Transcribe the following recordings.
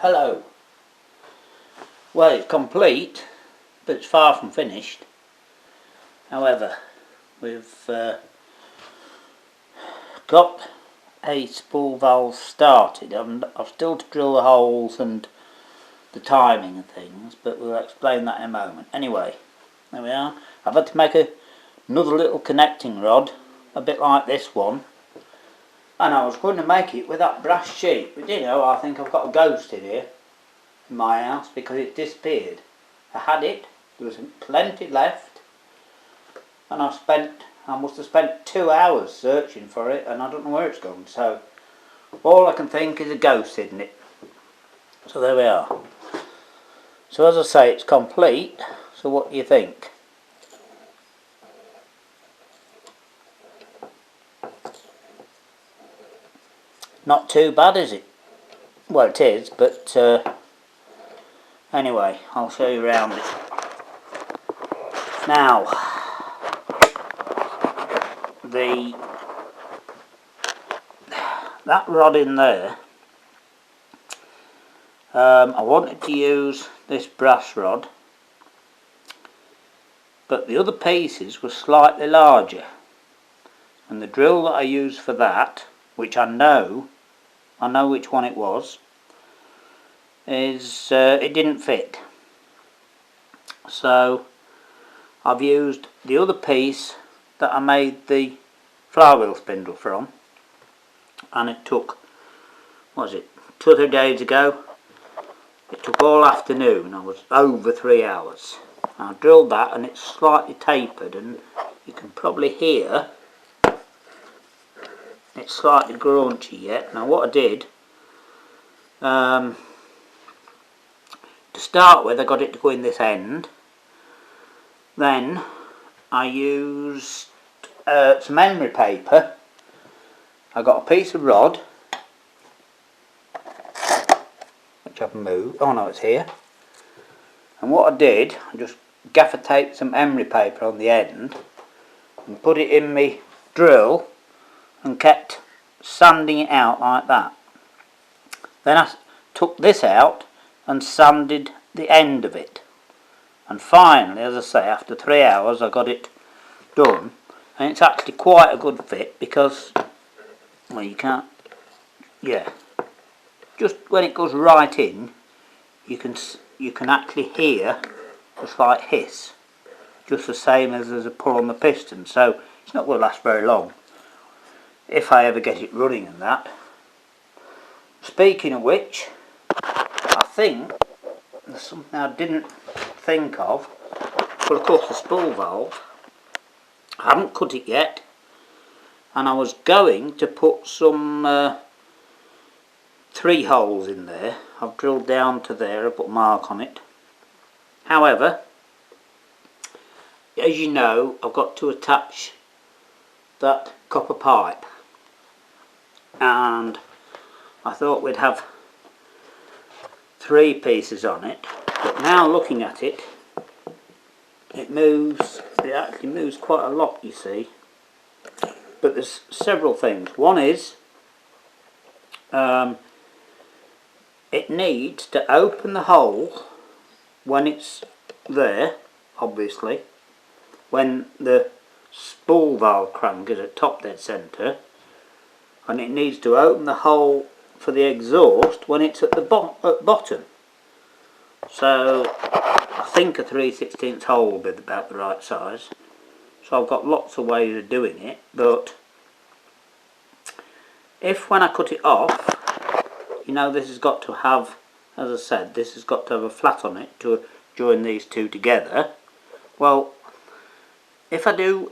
Hello. Well, it's complete, but it's far from finished. However, we've got a spool valve started. I've still to drill the holes and the timing and things, but we'll explain that in a moment. Anyway, there we are. I've had to make another little connecting rod, a bit like this one. And I was going to make it with that brass sheet, but I think I've got a ghost in here, in my house, because it disappeared. I had it, there was plenty left, and I must have spent 2 hours searching for it, and I don't know where it's gone, so all I can think is a ghost hidden it. So there we are. So as I say, it's complete, so what do you think? Not too bad, is it? Well, it is, but anyway, I'll show you around it. Now, that rod in there, I wanted to use this brass rod, but the other pieces were slightly larger, and the drill that I used for that, which I know which one it was, is it didn't fit. So I've used the other piece that I made the flywheel spindle from, and it took, what was it, 2 or 3 days ago. It took all afternoon. I was over 3 hours. I drilled that and it's slightly tapered, and you can probably hear it's slightly graunchy yet. Now what I did, to start with, I got it to go in this end. Then I used some emery paper. I got a piece of rod, which I've moved. Oh no, it's here. And what I did, I just gaffer taped some emery paper on the end and put it in my drill and kept sanding it out like that. Then I took this out and sanded the end of it. And finally, as I say, after 3 hours I got it done, and it's actually quite a good fit because, well, you can't, yeah, just when it goes right in, you can actually hear a slight hiss, just the same as there's a pull on the piston. So it's not going to last very long if I ever get it running and that. Speaking of which, I think there's something I didn't think of. Well, of course, the spool valve, I haven't cut it yet, and I was going to put some 3 holes in there. I've drilled down to there, I put a mark on it. However, as you know, I've got to attach that copper pipe, and I thought we'd have 3 pieces on it, but now looking at it, it actually moves quite a lot, you see. But there's several things. One is, it needs to open the hole when it's there, obviously, when the spool valve crank is at top dead centre, and it needs to open the hole for the exhaust when it's at the bottom. So I think a 3/16 hole will be about the right size. So I've got lots of ways of doing it, but if when I cut it off, this has got to have, as I said, this has got to have a flat on it to join these two together. Well, if I do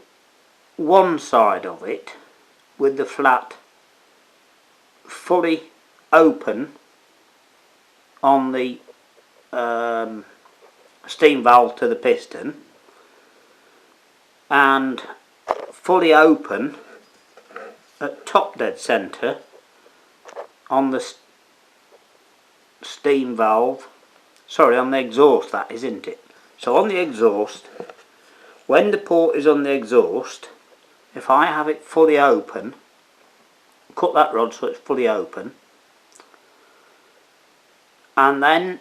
one side of it with the flat fully open on the steam valve to the piston, and fully open at top dead centre on the steam valve, sorry, on the exhaust, that is, isn't it? So on the exhaust, when the port is on the exhaust, if I have it fully open, cut that rod so it's fully open, and then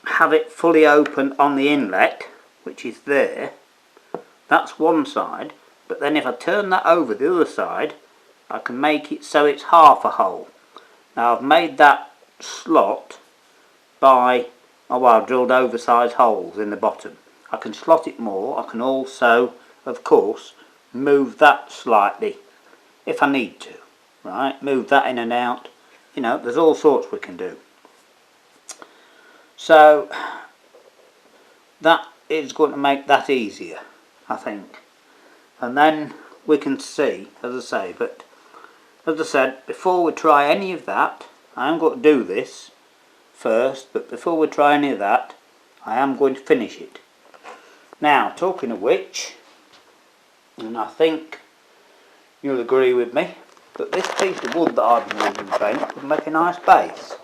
have it fully open on the inlet, which is there. That's one side, but then if I turn that over the other side, I can make it so it's half a hole. Now I've made that slot by, I've drilled oversized holes in the bottom. I can slot it more. I can also, of course, move that slightly if I need to, right? Move that in and out. You know, there's all sorts we can do. So that is going to make that easier, I think. And then we can see, as I say, but as I said, before we try any of that, I am going to do this first, but before we try any of that, I am going to finish it. Now, talking of which, and I think you'll agree with me, that this piece of wood that I've been using to paint would make a nice base.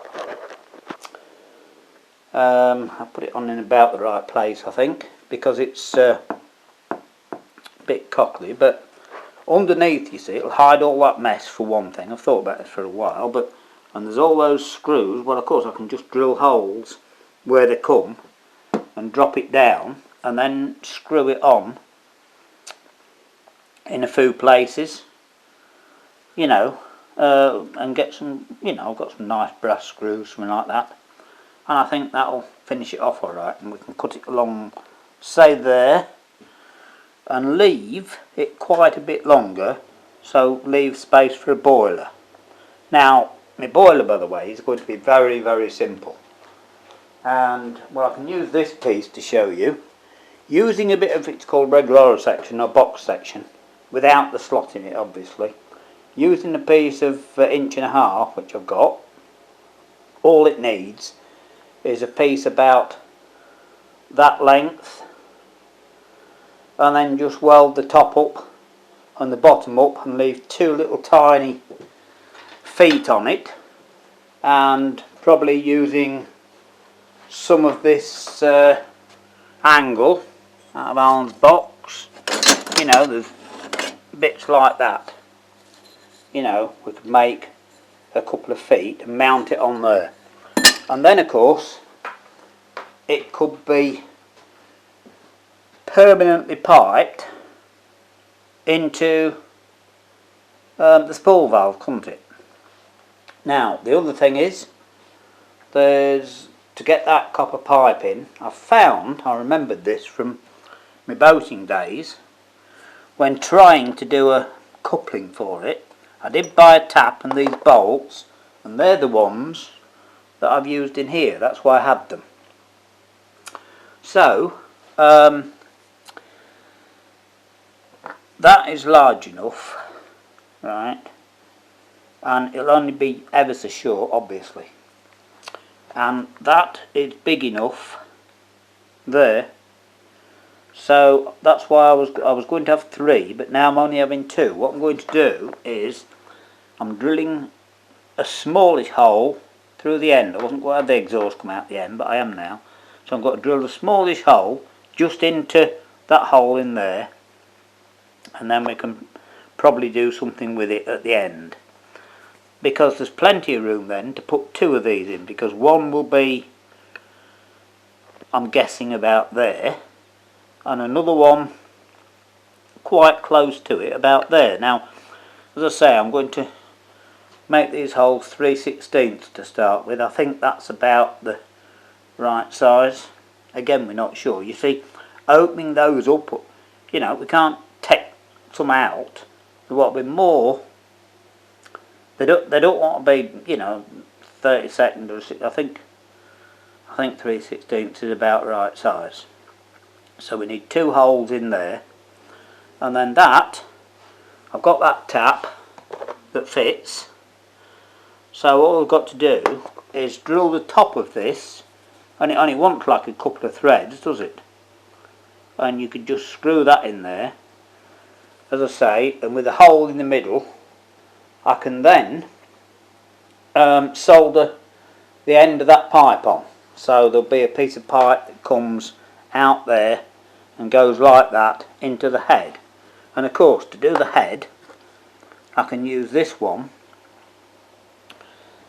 I put it on in about the right place, I think, because it's a bit cockly, but underneath, you see, it'll hide all that mess for one thing. I've thought about this for a while, but and there's all those screws. Well, of course, I can just drill holes where they come and drop it down and then screw it on in a few places, you know, and get some, you know, I've got some nice brass screws, something like that, and I think that'll finish it off alright, and we can cut it along, say there, and leave it quite a bit longer, so leave space for a boiler. Now, my boiler, by the way, is going to be very, very simple, and well, I can use this piece to show you, using a bit of, it's called regular section or box section, without the slot in it, obviously. Using a piece of 1.5 inches, which I've got, all it needs is a piece about that length, and then just weld the top up and the bottom up and leave 2 little tiny feet on it, and probably using some of this angle out of Alan's box, you know, there's bits like that, you know, we could make a couple of feet and mount it on there. And then of course it could be permanently piped into the spool valve, couldn't it? Now the other thing is, there's, to get that copper pipe in, I remembered this from my boating days, when trying to do a coupling for it. I did buy a tap and these bolts, and they're the ones that I've used in here, that's why I had them. So that is large enough, right, and it'll only be ever so short, obviously, and that is big enough there, so that's why I was going to have 3, but now I'm only having 2. What I'm going to do is I'm drilling a smallish hole through the end. I wasn't going to have the exhaust come out the end, but I am now. So I'm going to drill a smallish hole just into that hole in there, and then we can probably do something with it at the end, because there's plenty of room then to put 2 of these in, because one will be, I'm guessing, about there, and another one quite close to it about there. Now, as I say, I'm going to make these holes 3/16 to start with. I think that's about the right size. Again, we're not sure. You see, opening those up, you know, we can't take some out. There will be more. They don't want to be, you know, 32nd or 6. I think 3/16 is about right size. So we need 2 holes in there, and then that, I've got that tap that fits. So all I've got to do is drill the top of this, and it only wants like a couple of threads, does it? And you could just screw that in there, as I say, and with a hole in the middle, I can then solder the end of that pipe on. So there'll be a piece of pipe that comes out there and goes like that into the head. And of course, to do the head, I can use this one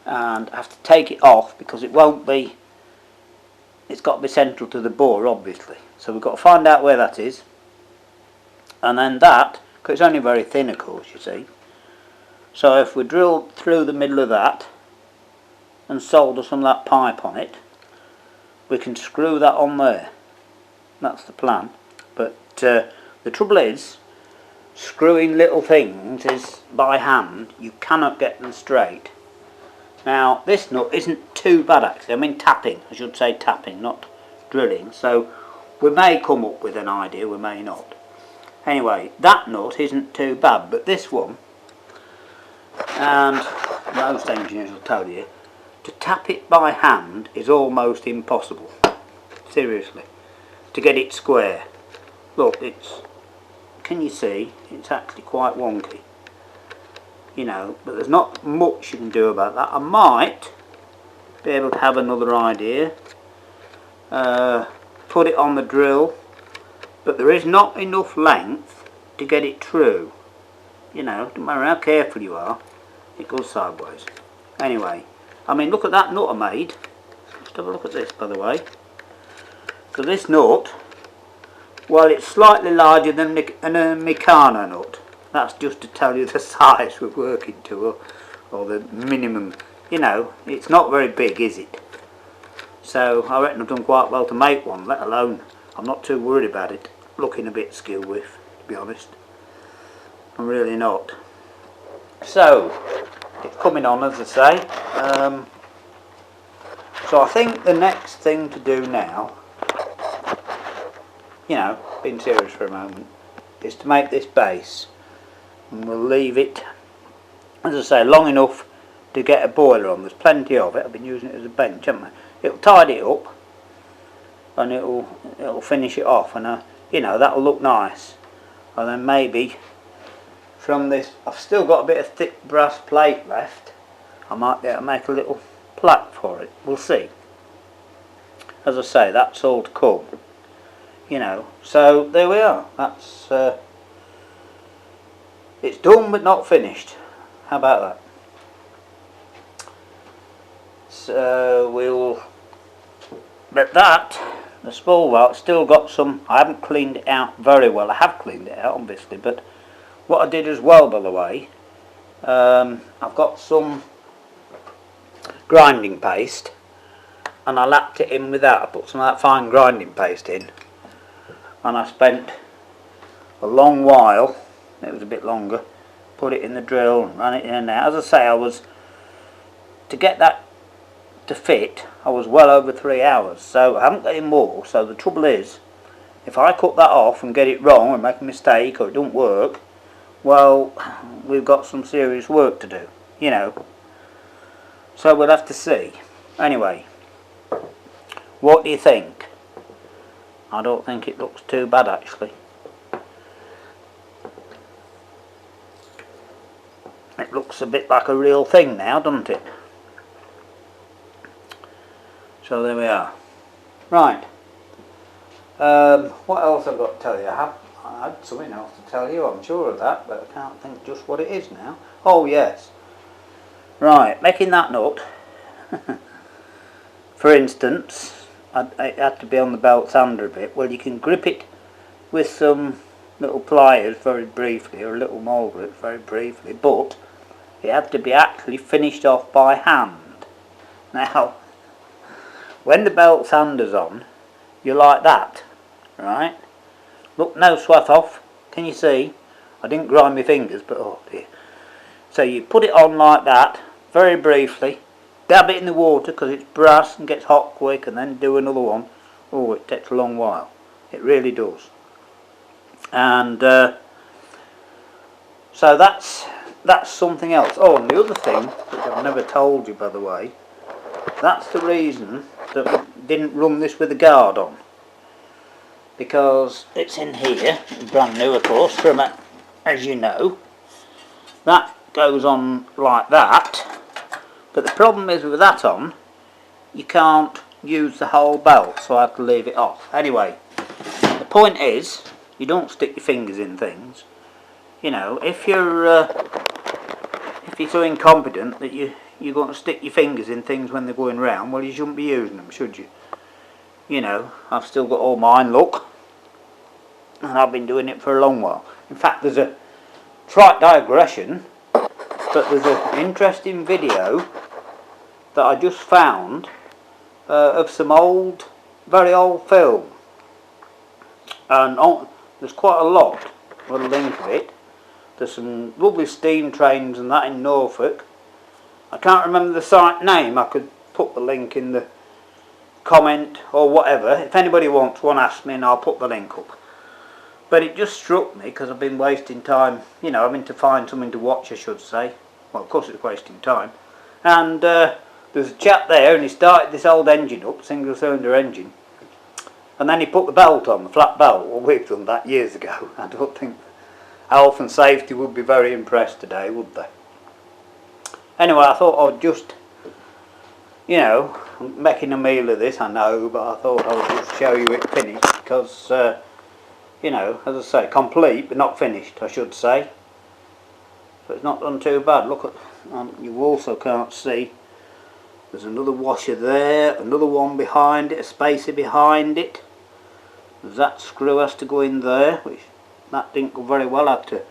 and I have to take it off because it won't be, it's got to be central to the bore obviously, so we've got to find out where that is, and then that, because it's only very thin of course you see, so if we drill through the middle of that and solder some of that pipe on it, we can screw that on there. That's the plan. But the trouble is, screwing little things is by hand, you cannot get them straight. Now this nut isn't too bad actually, I mean tapping, I should say tapping, not drilling, so we may come up with an idea, we may not. Anyway, that nut isn't too bad, but this one, and most engineers will tell you, to tap it by hand is almost impossible. Seriously. To get it square. Look, it's, can you see, it's actually quite wonky. You know, but there's not much you can do about that. I might be able to have another idea. Put it on the drill, but there is not enough length to get it true. You know, no matter how careful you are, it goes sideways. Anyway, I mean, look at that nut I made. Let's have a look at this, by the way. So this nut, well, it's slightly larger than a Meccano nut. That's just to tell you the size we're working to, or the minimum. You know, it's not very big, is it? So I reckon I've done quite well to make one, let alone, I'm not too worried about it looking a bit skill with, to be honest. I'm really not. So, it's coming on, as I say. So I think the next thing to do now, you know, being serious for a moment, is to make this base. And we'll leave it, as I say, long enough to get a boiler on. There's plenty of it. I've been using it as a bench, haven't I? It'll tidy it up, and it'll finish it off, and you know, that'll look nice. And then maybe from this, I've still got a bit of thick brass plate left. I might be able to make a little plaque for it. We'll see. As I say, that's all to come. You know, so there we are. That's it's done but not finished. How about that? So we'll let that. The spool valve still got some. I haven't cleaned it out very well. I have cleaned it out obviously, but what I did as well, by the way, I've got some grinding paste, and I lapped it in with that. I put some of that fine grinding paste in, and I spent a long while, it was a bit longer, put it in the drill and ran it in and out. As I say, I was, to get that to fit, I was well over 3 hours, so I haven't got any more. So the trouble is, if I cut that off and get it wrong or make a mistake or it don't work, well, we've got some serious work to do, you know. So we'll have to see. Anyway, what do you think? I don't think it looks too bad actually. It looks a bit like a real thing now, doesn't it? So there we are. Right. What else I've got to tell you? I had something else to tell you, I'm sure of that, but I can't think just what it is now. Oh yes. Right, making that nut. For instance, it had to be on the belt sander a bit. Well, you can grip it with some little pliers very briefly, or a little mould grip very briefly, but it had to be actually finished off by hand. Now, when the belt sander's on, you're like that, right? Look, no swath off. Can you see? I didn't grind my fingers, but oh dear. So you put it on like that, very briefly, dab it in the water because it's brass and gets hot quick, and then do another one. Oh, it takes a long while. It really does. And so that's something else. Oh, and the other thing, which I've never told you by the way, that's the reason that we didn't run this with a guard on. Because it's in here, brand new of course, from a, as you know. That goes on like that, but the problem is with that on, you can't use the whole belt, so I have to leave it off. Anyway, the point is, you don't stick your fingers in things. You know, if you're so incompetent that you you're going to stick your fingers in things when they're going round, well, you shouldn't be using them, should you? You know, I've still got all mine, look, and I've been doing it for a long while. In fact, there's a trite digression, but there's an interesting video that I just found of some old, very old film, and there's quite a lot. Got a link of it. There's some lovely steam trains and that in Norfolk. I can't remember the site name. I could put the link in the comment or whatever. If anybody wants one, ask me and I'll put the link up. But it just struck me because I've been wasting time, you know, having to find something to watch, I should say. Well, of course it's wasting time. And there's a chap there and he started this old engine up, single cylinder engine. And then he put the belt on, the flat belt. Well, we've done that years ago. I don't think health and safety would be very impressed today, would they? Anyway, I thought I'd just, you know, I'm making a meal of this, I know, but I thought I would just show you it finished because, you know, as I say, complete but not finished, I should say. So it's not done too bad. Look at, you also can't see, there's another washer there, another one behind it, a spacer behind it. That screw has to go in there, which that didn't go very well. I had to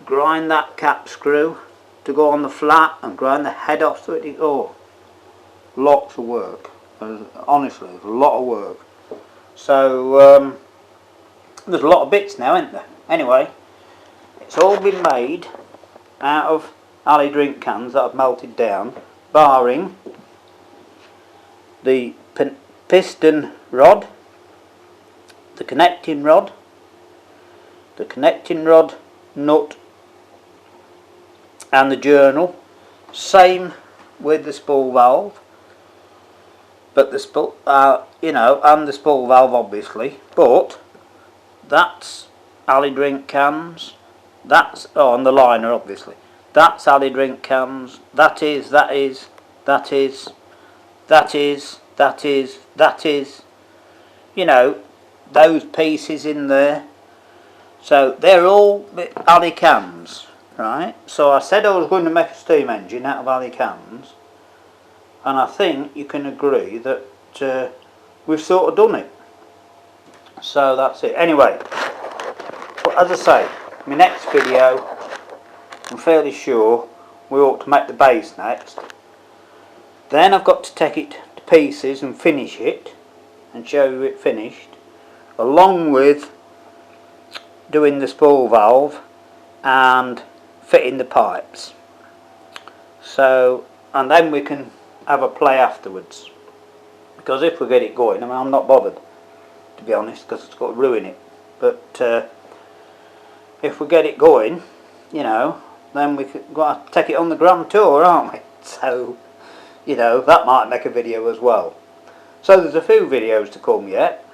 grind that cap screw to go on the flat and grind the head off so it, oh, lots of work. Honestly, there's a lot of work. So there's a lot of bits now, isn't there? Anyway, it's all been made out of alley drink cans that I've melted down, barring the piston rod, the connecting rod nut, and the journal. Same with the spool valve, but the spool, you know, and the spool valve obviously. But that's alley drink cans. That's and the liner obviously. That's alley drink cans. That is. You know, those pieces in there. So they're all alley cans, right? So I said I was going to make a steam engine out of alley cans, and I think you can agree that we've sort of done it. So that's it. Anyway, but as I say, my next video, I'm fairly sure we ought to make the base next. Then I've got to take it to pieces and finish it and show you it finished, along with doing the spool valve and fitting the pipes. So, and then we can have a play afterwards, because if we get it going, I mean, I'm not bothered, to be honest, because it's got to ruin it, but if we get it going, you know, then we could got to take it on the grand tour, aren't we? So, you know, that might make a video as well. So there's a few videos to come yet,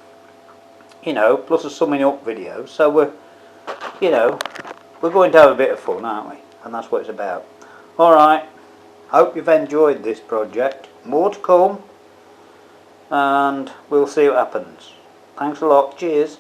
you know, plus a summing up video. So we're, you know, we're going to have a bit of fun, aren't we? And that's what it's about. Alright, hope you've enjoyed this project. More to come, and we'll see what happens. Thanks a lot. Cheers.